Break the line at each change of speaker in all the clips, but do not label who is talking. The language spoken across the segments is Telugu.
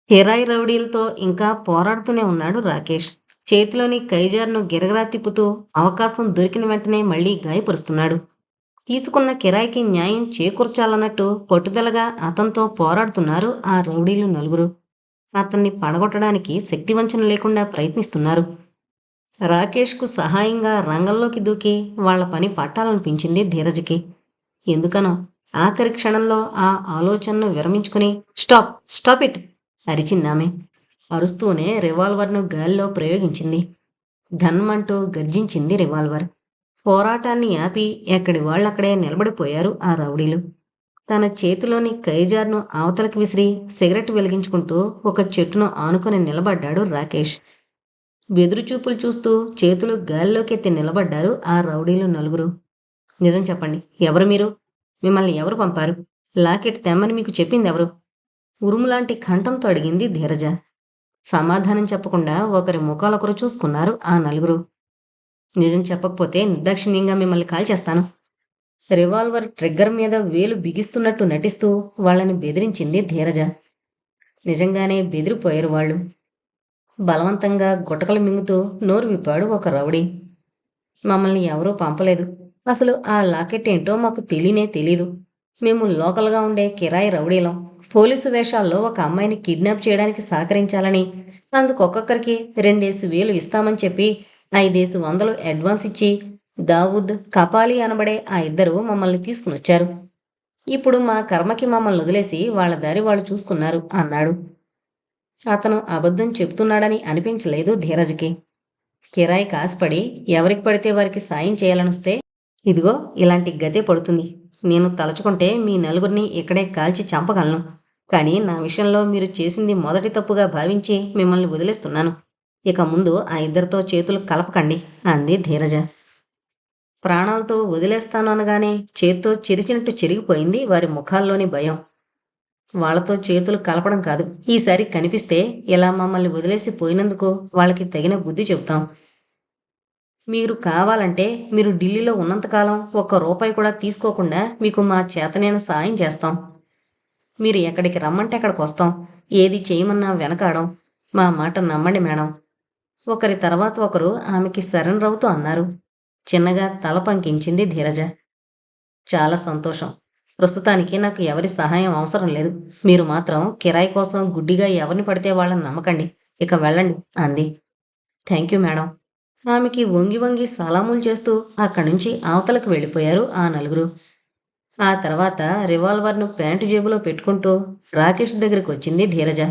కిరాయి రౌడీలతో ఇంకా పోరాడుతూనే ఉన్నాడు రాకేష్. చేతిలోని కైజార్‌ను గిరగిరా తిప్పుతూ అవకాశం దొరికిన వెంటనే మళ్లీ గాయపరుస్తున్నాడు. తీసుకున్న కిరాయికి న్యాయం చేకూర్చాలన్నట్టు పట్టుదలగా అతనితో పోరాడుతున్నారు ఆ రౌడీలు నలుగురు. అతన్ని పడగొట్టడానికి శక్తివంచన లేకుండా ప్రయత్నిస్తున్నారు. రాకేష్‌కు సహాయంగా రంగంలోకి దూకి వాళ్ళ పని పట్టాలనిపించింది ధీరజ్‌కి. ఎందుకనో ఆఖరి క్షణంలో ఆ ఆలోచనను విరమించుకుని స్టాప్! Stop it! అరిచిందామె. అరుస్తూనే రివాల్వర్‌ను గాలిలో ప్రయోగించింది. ధన్‌మంటూ గర్జించింది రివాల్వర్. పోరాటాన్ని ఆపి ఎక్కడి వాళ్ళక్కడే నిలబడిపోయారు ఆ రౌడీలు. తన చేతిలోని కైజార్‌ను అవతలకి విసిరి సిగరెట్ వెలిగించుకుంటూ ఒక చెట్టును ఆనుకొని నిలబడ్డాడు రాకేష్. బెదురుచూపులు చూస్తూ చేతులు గాల్లోకెత్తి నిలబడ్డారు ఆ రౌడీలు నలుగురు. నిజం చెప్పండి. ఎవరు మీరు? మిమ్మల్ని ఎవరు పంపారు? లాకెట్ తెమ్మని మీకు చెప్పిందెవరు? ఉరుములాంటి కంఠంతో అడిగింది ధీరజ. సమాధానం చెప్పకుండా ఒకరి ముఖాలొకరు చూసుకున్నారు ఆ నలుగురు. నిజం చెప్పకపోతే నిర్దాక్షిణ్యంగా మిమ్మల్ని కాల్చేస్తాను. రివాల్వర్ ట్రిగ్గర్ మీద వేలు బిగిస్తున్నట్టు నటిస్తూ వాళ్ళని బెదిరించింది ధీరజ. నిజంగానే బెదిరిపోయారు వాళ్ళు. బలవంతంగా గుటకలు మింగుతూ నోరు విప్పాడు ఒక రౌడీ. మమ్మల్ని ఎవరూ పంపలేదు. అసలు ఆ లాకెట్ ఏంటో మాకు తెలీనే తెలీదు. మేము లోకల్గా ఉండే కిరాయి రౌడీలం. పోలీసు వేషాల్లో ఒక అమ్మాయిని కిడ్నాప్ చేయడానికి సహకరించాలని, అందుకు ఒక్కొక్కరికి 2,000 ఇస్తామని చెప్పి 5,100 అడ్వాన్స్ ఇచ్చి దావూద్, కపాలి అనబడే ఆ ఇద్దరు మమ్మల్ని తీసుకునొచ్చారు. ఇప్పుడు మా కర్మకి మమ్మల్ని వదిలేసి వాళ్ళ దారి వాళ్ళు చూసుకున్నారు అన్నాడు. అతను అబద్ధం చెప్తున్నాడని అనిపించలేదు ధీరజ్కి. కిరాయి కాసుపడి ఎవరికి పడితే వారికి సాయం చేయాలనొస్తే ఇదిగో ఇలాంటి గతే పడుతుంది. నేను తలచుకుంటే మీ నలుగురిని ఇక్కడే కాల్చి చంపగలను. కానీ నా విషయంలో మీరు చేసింది మొదటి తప్పుగా భావించి మిమ్మల్ని వదిలేస్తున్నాను. ఇక ముందు ఆ ఇద్దరితో చేతులు కలపకండి అంది ధీరజ. ప్రాణాలతో వదిలేస్తాను అనగానే చేత్తో చిరిచినట్టు చిరిగిపోయింది వారి ముఖాల్లోని భయం. వాళ్లతో చేతులు కలపడం కాదు. ఈసారి కనిపిస్తే ఇలా మమ్మల్ని వదిలేసి పోయినందుకు వాళ్ళకి తగిన బుద్ధి చెబుతాం. మీరు కావాలంటే మీరు ఢిల్లీలో ఉన్నంతకాలం ₹1 కూడా తీసుకోకుండా మీకు మా చేతనైన సాయం చేస్తాం. మీరు ఎక్కడికి రమ్మంటే అక్కడికి వస్తాం. ఏది చేయమన్నా వెనకాడం. మా మాట నమ్మండి మేడం. ఒకరి తర్వాత ఒకరు ఆమెకి సరెండర్ అవుతూ అన్నారు. చిన్నగా తల పంకించింది ధీరజ. చాలా సంతోషం. ప్రస్తుతానికి నాకు ఎవరి సహాయం అవసరం లేదు. మీరు మాత్రం కిరాయి కోసం గుడ్డిగా ఎవరిని పడితే వాళ్ళని నమ్మకండి. ఇక వెళ్ళండి అంది. Thank you madam. ఆమెకి వంగి వంగి సలాములు చేస్తూ అక్కడి నుంచి అవతలకు వెళ్ళిపోయారు ఆ నలుగురు. ఆ తర్వాత రివాల్వర్ను ప్యాంటు జేబులో పెట్టుకుంటూ రాకేష్ దగ్గరికి వచ్చింది ధీరజ.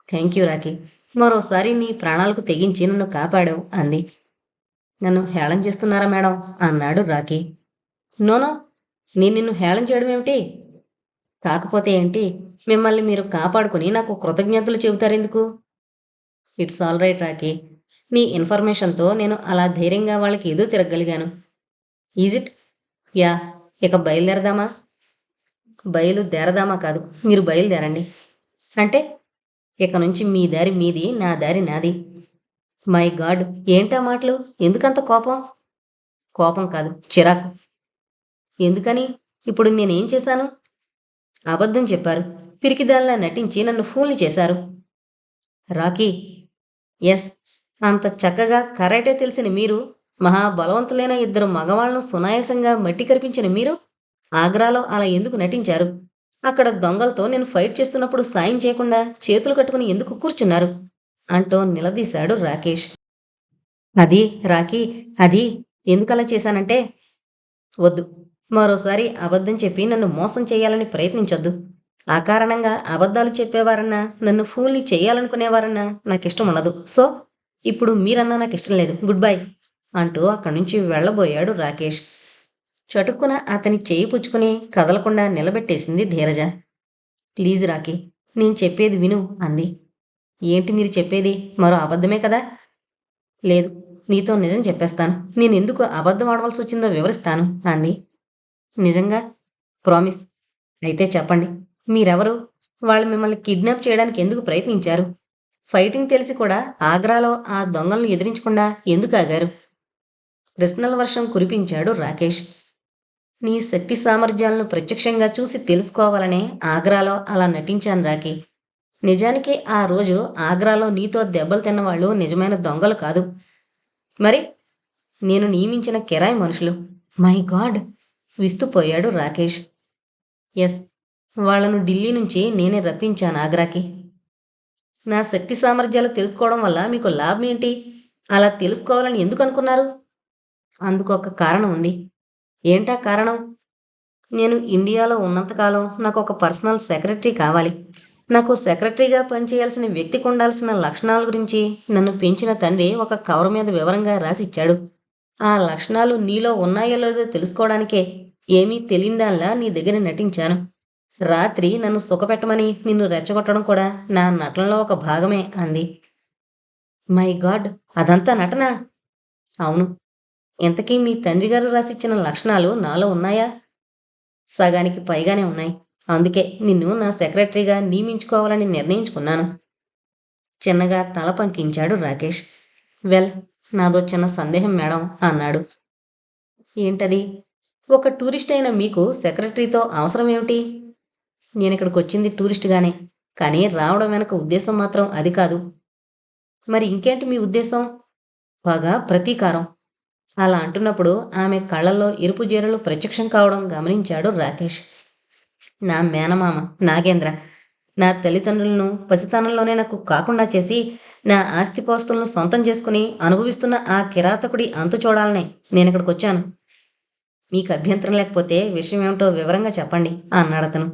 Thank you Rocky. మరోసారి నీ ప్రాణాలకు తెగించి నన్ను కాపాడావు అంది. నన్ను హేళన చేస్తున్నారా మేడం అన్నాడు రాకీ. నోనో, నేను నిన్ను హేళన చేయడం ఏమిటి? కాకపోతే ఏంటి, మిమ్మల్ని మీరు కాపాడుకుని నాకు కృతజ్ఞతలు చెబుతారెందుకు? It's all right Rocky. నీ ఇన్ఫర్మేషన్తో నేను అలా ధైర్యంగా వాళ్ళకి ఎదురు తిరగగలిగాను. Is it? యా. ఇక బయలుదేరదామా? బయలుదేరదామా కాదు, మీరు బయలుదేరండి. అంటే ఇక నుంచి మీ దారి మీది, నా దారి నాది. మై గాడ్, ఏంటా మాటలు? ఎందుకంత కోపం? కోపం కాదు, చిరాకు. ఎందుకని? ఇప్పుడు నేనేం చేశాను? అబద్ధం చెప్పారు. పిరికిదాల్లా నటించి నన్ను ఫూల్ని చేశారు. రాకీ. ఎస్. అంత చక్కగా కరాటే తెలిసిన మీరు, మహాబలవంతులైన ఇద్దరు మగవాళ్లను సునాయాసంగా మట్టి కరిపించిన మీరు ఆగ్రాలో అలా ఎందుకు నటించారు? అక్కడ దొంగలతో నేను ఫైట్ చేస్తున్నప్పుడు సాయం చేయకుండా చేతులు కట్టుకుని ఎందుకు కూర్చున్నారు అంటూ నిలదీశాడు రాకేష్. అది రాకీ, అది ఎందుకలా చేశానంటే, వద్దు, మరోసారి అబద్ధం చెప్పి నన్ను మోసం చేయాలని ప్రయత్నించొద్దు. ఆ కారణంగా అబద్ధాలు చెప్పేవారన్నా, నన్ను ఫూల్ని చేయాలనుకునేవారన్నా నాకిష్టం ఉండదు. సో ఇప్పుడు మీరన్నా నాకిష్టం లేదు. గుడ్ బై అంటూ అక్కడి నుంచి వెళ్ళబోయాడు రాకేష్. చటుక్కున అతని చేయి పుచ్చుకుని కదలకుండా నిలబెట్టేసింది ధీరజ. ప్లీజ్ రాకీ, నేను చెప్పేది విను అంది. ఏంటి మీరు చెప్పేది? మరో అబద్ధమే కదా? లేదు, నీతో నిజం చెప్పేస్తాను. నేనెందుకు అబద్ధం ఆడవలసి వచ్చిందో వివరిస్తాను అంది. నిజంగా? ప్రామిస్. అయితే చెప్పండి. మీరెవరు? వాళ్ళు మిమ్మల్ని కిడ్నాప్ చేయడానికి ఎందుకు ప్రయత్నించారు? ఫైటింగ్ తెలిసి కూడా ఆగ్రాలో ఆ దొంగలను ఎదిరించకుండా ఎందుకు ఆగారు? ప్రశ్నల వర్షం కురిపించాడు రాకేష్. నీ శక్తి సామర్థ్యాలను ప్రత్యక్షంగా చూసి తెలుసుకోవాలనే ఆగ్రాలో అలా నటించాను రాకీ. నిజానికి ఆ రోజు ఆగ్రాలో నీతో దెబ్బలు తిన్నవాళ్ళు నిజమైన దొంగలు కాదు. మరి నేను నియమించిన కిరాయి మనుషులు. My god! విస్తుపోయాడు రాకేష్. ఎస్, వాళ్లను ఢిల్లీ నుంచి నేనే రప్పించాను ఆగ్రాకి. నా శక్తి సామర్థ్యాలు తెలుసుకోవడం వల్ల మీకు లాభం ఏంటి? అలా తెలుసుకోవాలని ఎందుకు అనుకున్నారు? అందుకొక కారణం ఉంది. ఏంటా కారణం? నేను ఇండియాలో ఉన్నంతకాలం నాకు ఒక పర్సనల్ సెక్రటరీ కావాలి. నాకు సెక్రటరీగా పనిచేయాల్సిన వ్యక్తికి ఉండాల్సిన లక్షణాల గురించి నన్ను పెంచిన తండ్రి ఒక కవర్ మీద వివరంగా రాసిచ్చాడు. ఆ లక్షణాలు నీలో ఉన్నాయో లేదో తెలుసుకోవడానికే ఏమీ తెలియదానిలా నీ దగ్గర నటించాను. రాత్రి నన్ను సుఖపెట్టమని నిన్ను రెచ్చగొట్టడం కూడా నా నటనలో ఒక భాగమే అంది. My God! అదంతా నటనా? అవును. ఇంతకీ మీ తండ్రిగారు రాసిచ్చిన లక్షణాలు నాలో ఉన్నాయా? సగానికి పైగానే ఉన్నాయి. అందుకే నిన్ను నా సెక్రటరీగా నియమించుకోవాలని నిర్ణయించుకున్నాను. చిన్నగా తల పంకించాడు రాకేష్. వెల్, నాదో చిన్న సందేహం మేడం అన్నాడు. ఏంటది? ఒక టూరిస్ట్ అయిన మీకు సెక్రటరీతో అవసరం ఏమిటి? నేనిక్కడికి వచ్చింది టూరిస్ట్గానే, కానీ రావడం వెనక ఉద్దేశం మాత్రం అది కాదు. మరి ఇంకేంటి మీ ఉద్దేశం? పగ, ప్రతీకారం. అలా అంటున్నప్పుడు ఆమె కళ్ళల్లో ఎరుపు జీరలు ప్రత్యక్షం కావడం గమనించాడు రాకేష్. నా మేనమామ నాగేంద్ర నా తల్లిదండ్రులను పసితనంలోనే నాకు కాకుండా చేసి నా ఆస్తిపాస్తులను సొంతం చేసుకుని అనుభవిస్తున్న ఆ కిరాతకుడి అంతు చూడాలనే నేనిక్కడికి వచ్చాను. మీకు అభ్యంతరం లేకపోతే విషయం ఏమిటో వివరంగా చెప్పండి అన్నాడతను.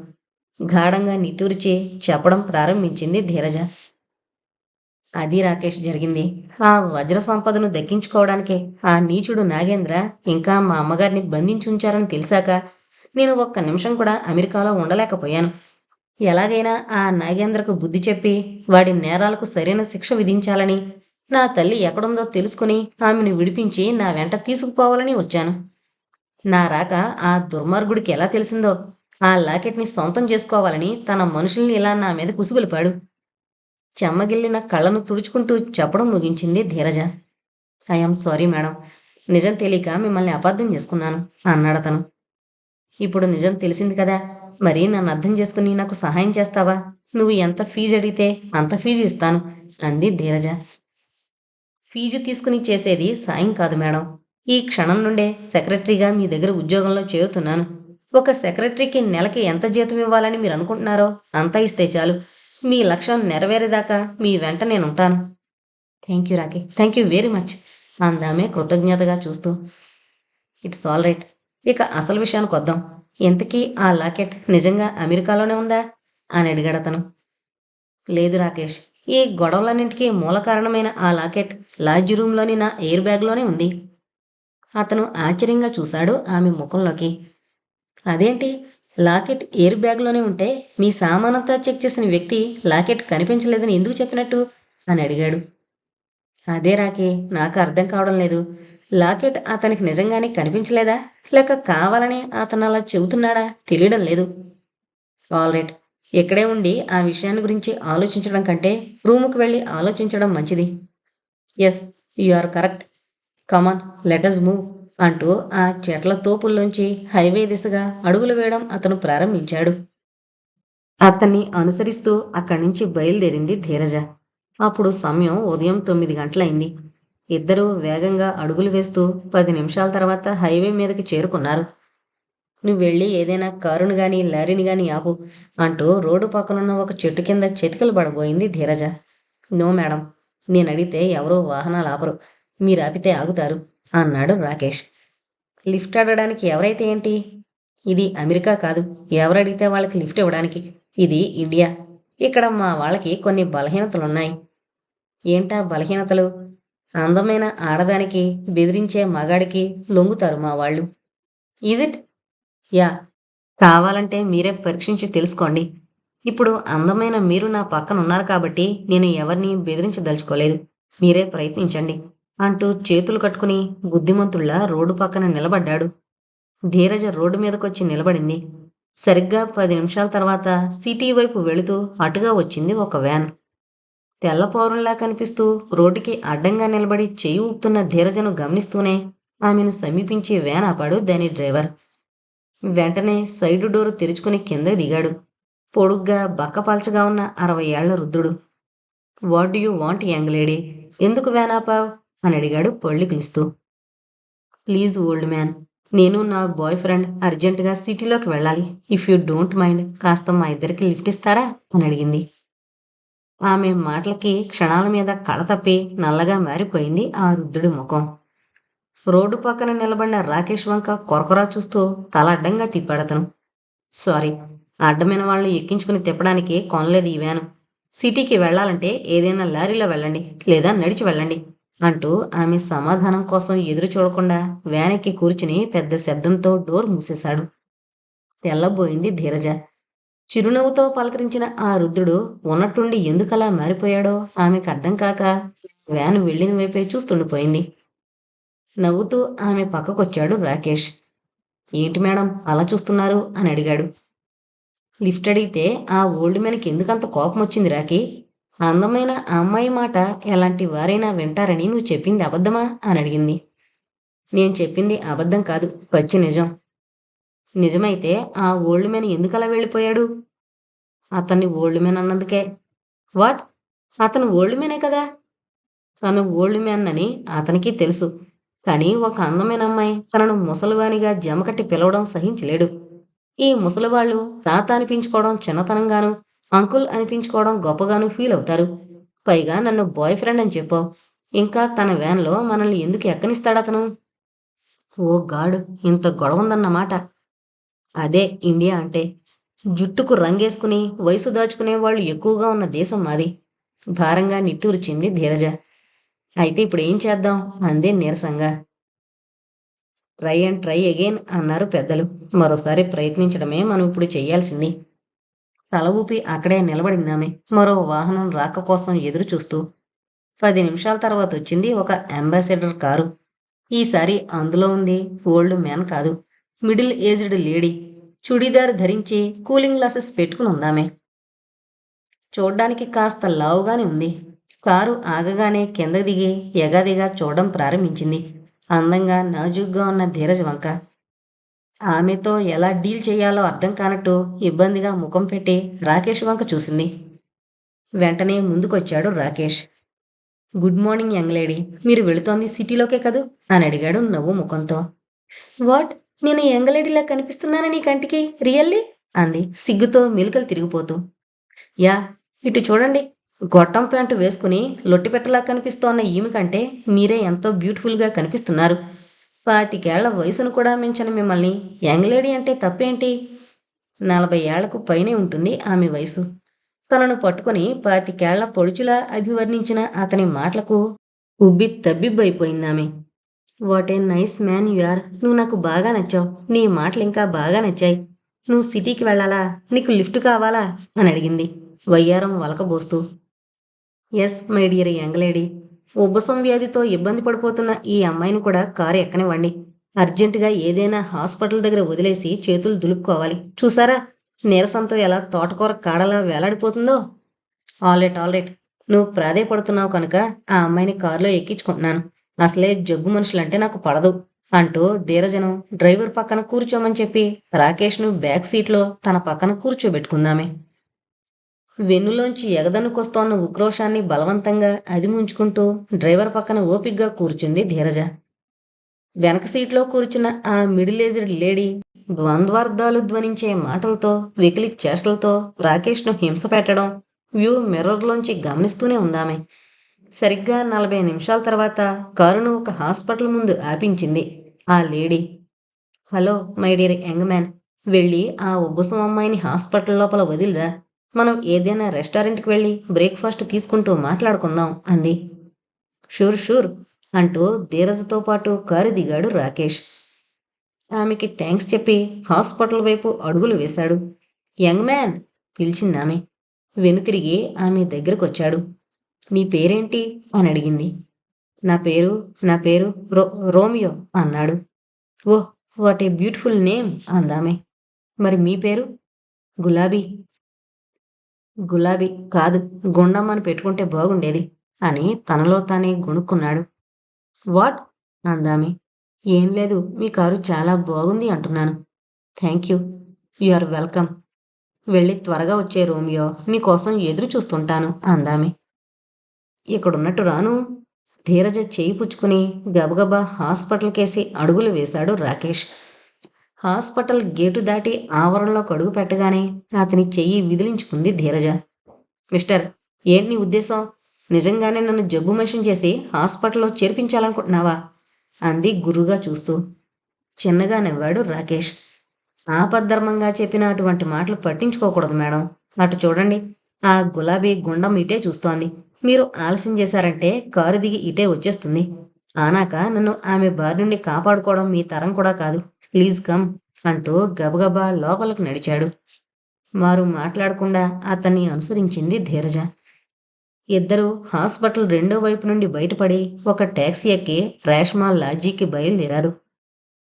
గాఢంగా నిట్టూర్చి చెప్పడం ప్రారంభించింది ధీరజ. అది రాకేష్ జరిగింది. ఆ వజ్ర సంపదను దక్కించుకోవడానికే ఆ నీచుడు నాగేంద్ర ఇంకా మా అమ్మగారిని బంధించుంచారని తెలిసాక నేను ఒక్క నిమిషం కూడా అమెరికాలో ఉండలేకపోయాను. ఎలాగైనా ఆ నాగేంద్రకు బుద్ధి చెప్పి వాడి నేరాలకు సరైన శిక్ష విధించాలని, నా తల్లి ఎక్కడుందో తెలుసుకుని ఆమెను విడిపించి నా వెంట తీసుకుపోవాలని వచ్చాను. నా రాక ఆ దుర్మార్గుడికి ఎలా తెలిసిందో ఆ లాకెట్ని సొంతం చేసుకోవాలని తన మనుషుల్ని ఇలా నా మీద కుసుగులిపాడు. చెమ్మగిల్లిన కళ్ళను తుడుచుకుంటూ చెప్పడం ముగించింది ధీరజ. ఐఎమ్ సారీ మేడం, నిజం తెలియక మిమ్మల్ని అపార్థం చేసుకున్నాను అన్నాడతను. ఇప్పుడు నిజం తెలిసింది కదా, మరి నన్ను అర్థం చేసుకుని నాకు సహాయం చేస్తావా? నువ్వు ఎంత ఫీజు అడిగితే అంత ఫీజు ఇస్తాను అంది ధీరజ. ఫీజు తీసుకుని చేసేది సాయం కాదు మేడం. ఈ క్షణం నుండే సెక్రటరీగా మీ దగ్గర ఉద్యోగంలో చేరుతున్నాను. ఒక సెక్రటరీకి నెలకి ఎంత జీతం ఇవ్వాలని మీరు అనుకుంటున్నారో అంతా ఇస్తే చాలు. మీ లక్ష్యం నెరవేరేదాకా మీ వెంట నేనుంటాను. Thank you Rocky, thank you very much అందామే కృతజ్ఞతగా చూస్తూ. It's all right. ఇక అసలు విషయానికి వద్దాం. ఇంతకీ ఆ లాకెట్ నిజంగా అమెరికాలోనే ఉందా అని అడిగాడతను. లేదు రాకేష్, ఈ గొడవలన్నింటికీ మూల కారణమైన ఆ లాకెట్ లాడ్జ్ రూమ్లోని నా ఎయిర్ బ్యాగ్లోనే ఉంది. అతను ఆశ్చర్యంగా చూశాడు ఆమె ముఖంలోకి. అదేంటి, లాకెట్ ఎయిర్ బ్యాగ్లోనే ఉంటే మీ సామానంతా చెక్ చేసిన వ్యక్తి లాకెట్ కనిపించలేదని ఎందుకు చెప్పినట్టు అని అడిగాడు. అదే రాకే, నాకు అర్థం కావడం లేదు. లాకెట్ అతనికి నిజంగానే కనిపించలేదా, లేక కావాలని అతను అలా చెబుతున్నాడా తెలియడం లేదు. ఆల్ రైట్, ఇక్కడే ఉండి ఆ విషయాన్ని గురించి ఆలోచించడం కంటే రూముకు వెళ్ళి ఆలోచించడం మంచిది. Yes, you are correct. Come on, let us move అంటూ ఆ చెట్ల తోపుల్లోంచి హైవే దిశగా అడుగులు వేయడం అతను ప్రారంభించాడు. అతన్ని అనుసరిస్తూ అక్కడి నుంచి బయలుదేరింది ధీరజ. అప్పుడు సమయం ఉదయం 9 గంటలైంది. ఇద్దరూ వేగంగా అడుగులు వేస్తూ 10 నిమిషాల తర్వాత హైవే మీదకి చేరుకున్నారు. నువ్వు వెళ్ళి ఏదైనా కారును గాని లారీని గాని ఆపు అంటూ రోడ్డు పక్కనున్న ఒక చెట్టు కింద చెతికలు పడబోయింది ధీరజ. నో మేడం, నేను అడిగితే ఎవరూ వాహనాలు ఆపరు, మీరు ఆపితే ఆగుతారు అన్నాడు రాకేష్. లిఫ్ట్ అడగడానికి ఎవరైతే ఏంటి? ఇది అమెరికా కాదు, ఎవరడిగితే వాళ్ళకి లిఫ్ట్ ఇవ్వడానికి. ఇది ఇండియా. ఇక్కడ మా వాళ్ళకి కొన్ని బలహీనతలున్నాయి. ఏంటా బలహీనతలు? అందమైన ఆడదానికి బెదిరించే మగాడికి లొంగుతారు మా వాళ్ళు. Is it? యా, కావాలంటే మీరే పరీక్షించి తెలుసుకోండి. ఇప్పుడు అందమైన మీరు నా పక్కన ఉన్నారు కాబట్టి నేను ఎవరిని బెదిరించదలుచుకోలేదు. మీరే ప్రయత్నించండి అంటూ చేతులు కట్టుకుని బుద్ధిమంతుల్లా రోడ్డు పక్కన నిలబడ్డాడు. ధీరజ రోడ్డు మీదకొచ్చి నిలబడింది. సరిగ్గా 10 నిమిషాల తర్వాత సిటీ వైపు వెళుతూ అటుగా వచ్చింది ఒక వ్యాన్. తెల్లపౌరంలా కనిపిస్తూ రోడ్డుకి అడ్డంగా నిలబడి చెయ్యి ఊపుతున్న ధీరజను గమనిస్తూనే ఆమెను సమీపించి వ్యాన్ ఆపాడు దాని డ్రైవర్. వెంటనే సైడు డోరు తెరుచుకుని కింద దిగాడు. పొడుగ్గా బక్కపల్చగా ఉన్న 60 ఏళ్ల వృద్ధుడు. What do you want young lady? ఎందుకు వేనాపావ్? అని అడిగాడు పళ్ళు పిలుస్తూ. ప్లీజ్ ఓల్డ్ మ్యాన్, నేను నా బాయ్ ఫ్రెండ్ అర్జెంటుగా సిటీలోకి వెళ్ళాలి. ఇఫ్ యూ డోంట్ మైండ్ కాస్త మా ఇద్దరికి లిఫ్ట్ ఇస్తారా? అని అడిగింది. ఆమె మాటలకి క్షణాల మీద కళ తప్పి నల్లగా మారిపోయింది ఆ వృద్ధుడి ముఖం. రోడ్డు పక్కన నిలబడిన రాకేష్ వంక కొరకొరా చూస్తూ తల అడ్డంగా తిప్పాడతను. సారీ, అడ్డమైన వాళ్ళని ఎక్కించుకుని తిప్పడానికి కొనలేదు ఈ వ్యాను. సిటీకి వెళ్ళాలంటే ఏదైనా లారీలో వెళ్ళండి, లేదా నడిచి వెళ్ళండి అంటూ ఆమె సమాధానం కోసం ఎదురు చూడకుండా వ్యాన్ ఎక్కి కూర్చుని పెద్ద శబ్దంతో డోర్ మూసేశాడు. తెల్లబోయింది ధీరజ. చిరునవ్వుతో పలకరించిన ఆ రుద్రుడు ఉన్నట్టుండి ఎందుకలా మారిపోయాడో ఆమెకు అర్థం కాక వ్యాన్ వెళ్ళిన వైపే చూస్తుండిపోయింది. నవ్వుతూ ఆమె పక్కకొచ్చాడు రాకేష్. ఏంటి మేడం అలా చూస్తున్నారు? అని అడిగాడు. లిఫ్ట్ అడిగితే ఆ ఓల్డ్ మ్యాన్కి ఎందుకంత కోపం వచ్చింది రాకి? అందమైన ఆ అమ్మాయి మాట ఎలాంటి వారైనా వింటారని నువ్వు చెప్పింది అబద్ధమా? అని అడిగింది. నేను చెప్పింది అబద్ధం కాదు, పచ్చి నిజం. నిజమైతే ఆ ఓల్డ్ మ్యాన్ ఎందుకలా వెళ్ళిపోయాడు? అతన్ని ఓల్డ్ మ్యాన్ అన్నందుకే. వాట్? అతను ఓల్డ్ మ్యానే కదా? తను ఓల్డ్ మ్యాన్ అని అతనికి తెలుసు. కానీ ఒక అందమైన అమ్మాయి తనను ముసలివానిగా జమకట్టి పిలవడం సహించలేడు. ఈ ముసలివాళ్ళు తాత అనిపించుకోవడం చిన్నతనంగాను, అంకుల్ అనిపించుకోవడం గొప్పగాను ఫీల్ అవుతారు. పైగా నన్ను బాయ్ ఫ్రెండ్ అని చెప్పావు. ఇంకా తన వ్యాన్లో మనల్ని ఎందుకు ఎక్కనిస్తాడతను? ఓ గాడు, ఇంత గొడవ ఉందన్నమాట. అదే ఇండియా అంటే. జుట్టుకు రంగేసుకుని వయసు దాచుకునే వాళ్ళు ఎక్కువగా ఉన్న దేశం మాది. భారంగా నిట్టూర్చింది ధీరజ. అయితే ఇప్పుడు ఏం చేద్దాం? అందే నీరసంగా. ట్రై అండ్ ట్రై అగైన్ అన్నారు పెద్దలు. మరోసారి ప్రయత్నించడమే మనం ఇప్పుడు చెయ్యాల్సింది. తల ఊపి అక్కడే నిలబడిందామె మరో వాహనం రాక కోసం ఎదురు చూస్తూ. 10 నిమిషాల తర్వాత వచ్చింది ఒక అంబాసిడర్ కారు. ఈసారి అందులో ఉంది ఓల్డ్ మ్యాన్ కాదు, మిడిల్ ఏజ్డ్ లేడీ. చుడీదార్ ధరించి కూలింగ్ గ్లాసెస్ పెట్టుకుని ఉందామె. చూడ్డానికి కాస్త లావుగానే ఉంది. కారు ఆగగానే కింద దిగి ఎగాదిగా చూడడం ప్రారంభించింది అందంగా నాజూగ్గా ఉన్న ధీరజ్ వంక. ఆమెతో ఎలా డీల్ చేయాలో అర్థం కానట్టు ఇబ్బందిగా ముఖం పెట్టి రాకేష్ వంక చూసింది. వెంటనే ముందుకొచ్చాడు Rakesh. Good morning young lady, మీరు వెళుతోంది సిటీలోకే కదూ? అని అడిగాడు నవ్వు ముఖంతో. వాట్? నేను యంగ్ లేడీలా కనిపిస్తున్నానా నీ కంటికి రియల్లీ? అంది సిగ్గుతో మెలికలు తిరిగిపోతూ. యా, ఇటు చూడండి. గొట్టం ప్యాంటు వేసుకుని లొట్టిపెట్టలా కనిపిస్తోన్న ఈమె కంటే మీరే ఎంతో బ్యూటిఫుల్గా కనిపిస్తున్నారు. 25 ఏళ్ల వయసును కూడా మించని మిమ్మల్ని యంగ్ లేడీ అంటే తప్పేంటి? 40 ఏళ్లకు పైనే ఉంటుంది ఆమె వయసు. తనను పట్టుకుని 25 ఏళ్ల పొడుచులా అభివర్ణించిన అతని మాటలకు ఉబ్బి తబ్బిబ్బైపోయిందామె. What a nice man you are. నువ్వు నాకు బాగా నచ్చావు. నీ మాటలు ఇంకా బాగా నచ్చాయి. నువ్వు సిటీకి వెళ్ళాలా? నీకు లిఫ్ట్ కావాలా? అని అడిగింది వయ్యారం వలకబోస్తూ. Yes my dear young lady, ఉబ్బసం వ్యాధితో ఇబ్బంది పడిపోతున్న ఈ అమ్మాయిని కూడా కారు ఎక్కనివ్వండి. అర్జెంటుగా ఏదైనా హాస్పిటల్ దగ్గర వదిలేసి చేతులు దులుపుకోవాలి. చూసారా నీరసంతో ఎలా తోటకూర కాడలా వేలాడిపోతుందో? ఆల్రెట్, నువ్వు ప్రాధేయపడుతున్నావు కనుక ఆ అమ్మాయిని కారులో ఎక్కించుకుంటున్నాను. అసలే జగ్గు మనుషులంటే నాకు పడదు అంటూ ధీరజను డ్రైవర్ పక్కన కూర్చోమని చెప్పి రాకేష్ను బ్యాక్ సీట్లో తన పక్కన కూర్చోబెట్టుకుందామే. వెన్నులోంచి ఎగదన్నుకొస్తోన్న ఉక్రోషాన్ని బలవంతంగా అదిముంచుకుంటూ డ్రైవర్ పక్కన ఓపిగ్గా కూర్చుంది ధీరజ. వెనక సీట్లో కూర్చున్న ఆ మిడిల్ ఏజ్డ్ లేడీ ద్వంద్వార్థాలు ధ్వనించే మాటలతో, వెకిలి చేష్టలతో రాకేష్ను హింస పెట్టడం వ్యూ మిర్రర్లోంచి గమనిస్తూనే ఉందామె. సరిగ్గా 40 నిమిషాల తర్వాత కారును ఒక హాస్పిటల్ ముందు ఆపించింది ఆ lady. Hello my dear young man, వెళ్ళి ఆ ఉబ్బసం అమ్మాయిని హాస్పిటల్ లోపల వదిలిరా. మనం ఏదైనా రెస్టారెంట్కి వెళ్ళి బ్రేక్ఫాస్ట్ తీసుకుంటూ మాట్లాడుకుందాం అంది. షూర్ అంటూ ధీరజ్తో పాటు కారు దిగాడు రాకేష్. ఆమెకి థ్యాంక్స్ చెప్పి హాస్పిటల్ వైపు అడుగులు వేశాడు. యంగ్ మ్యాన్ పిలిచిందామె. వెనుతిరిగి ఆమె దగ్గరకొచ్చాడు. నీ పేరేంటి? అని అడిగింది. నా పేరు రోమియో అన్నాడు. ఓహ్, వాట్ ఏ బ్యూటిఫుల్ నేమ్ అందామె. మరి మీ పేరు? గులాబీ కాదు, గుండమ్మని పెట్టుకుంటే బాగుండేది అని తనలో తానే గొణుక్కున్నాడు. వాట్? అందామె. ఏం లేదు, మీ కారు చాలా బాగుంది అంటున్నాను. Thank you. You are welcome. వెళ్ళి త్వరగా వచ్చే రోమియో, నీకోసం ఎదురు చూస్తుంటాను అందామె. ఇక్కడున్నట్టు రాను. ధీరజ చేయి పుచ్చుకుని గబగబా హాస్పిటల్ కేసి అడుగులు వేశాడు రాకేష్. హాస్పిటల్ గేటు దాటి ఆవరణలోకి అడుగు పెట్టగానే అతని చెయ్యి విదిలించుకుంది ధీరజ. మిస్టర్, ఏంటి నీ ఉద్దేశం? నిజంగానే నన్ను జబ్బు మనిషిని చేసి హాస్పిటల్లో చేర్పించాలనుకుంటున్నావా? అంది గుర్రుగా చూస్తూ. చిన్నగా నవ్వాడు రాకేష్. ఆపద్ధర్మంగా చెప్పిన అటువంటి మాటలు పట్టించుకోకూడదు మేడం. అటు చూడండి, ఆ గులాబీ గుండం ఇటే చూస్తోంది. మీరు ఆలస్యం చేశారంటే కారు దిగి ఇటే వచ్చేస్తుంది. ఆనాక నన్ను ఆమె బారి నుండి కాపాడుకోవడం మీ తరం కూడా కాదు. ప్లీజ్ కమ్ అంటూ గబగబా లోపలికి నడిచాడు. వారు మాట్లాడకుండా అతన్ని అనుసరించింది ధీరజ. ఇద్దరూ హాస్పిటల్ రెండో వైపు నుండి బయటపడి ఒక టాక్సీ ఎక్కి రేష్మా లాడ్జీకి బయలుదేరారు.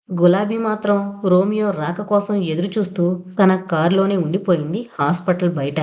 గులాబీ మాత్రం రోమియో రాక కోసం ఎదురుచూస్తూ తన కారులోనే ఉండిపోయింది హాస్పిటల్ బయట.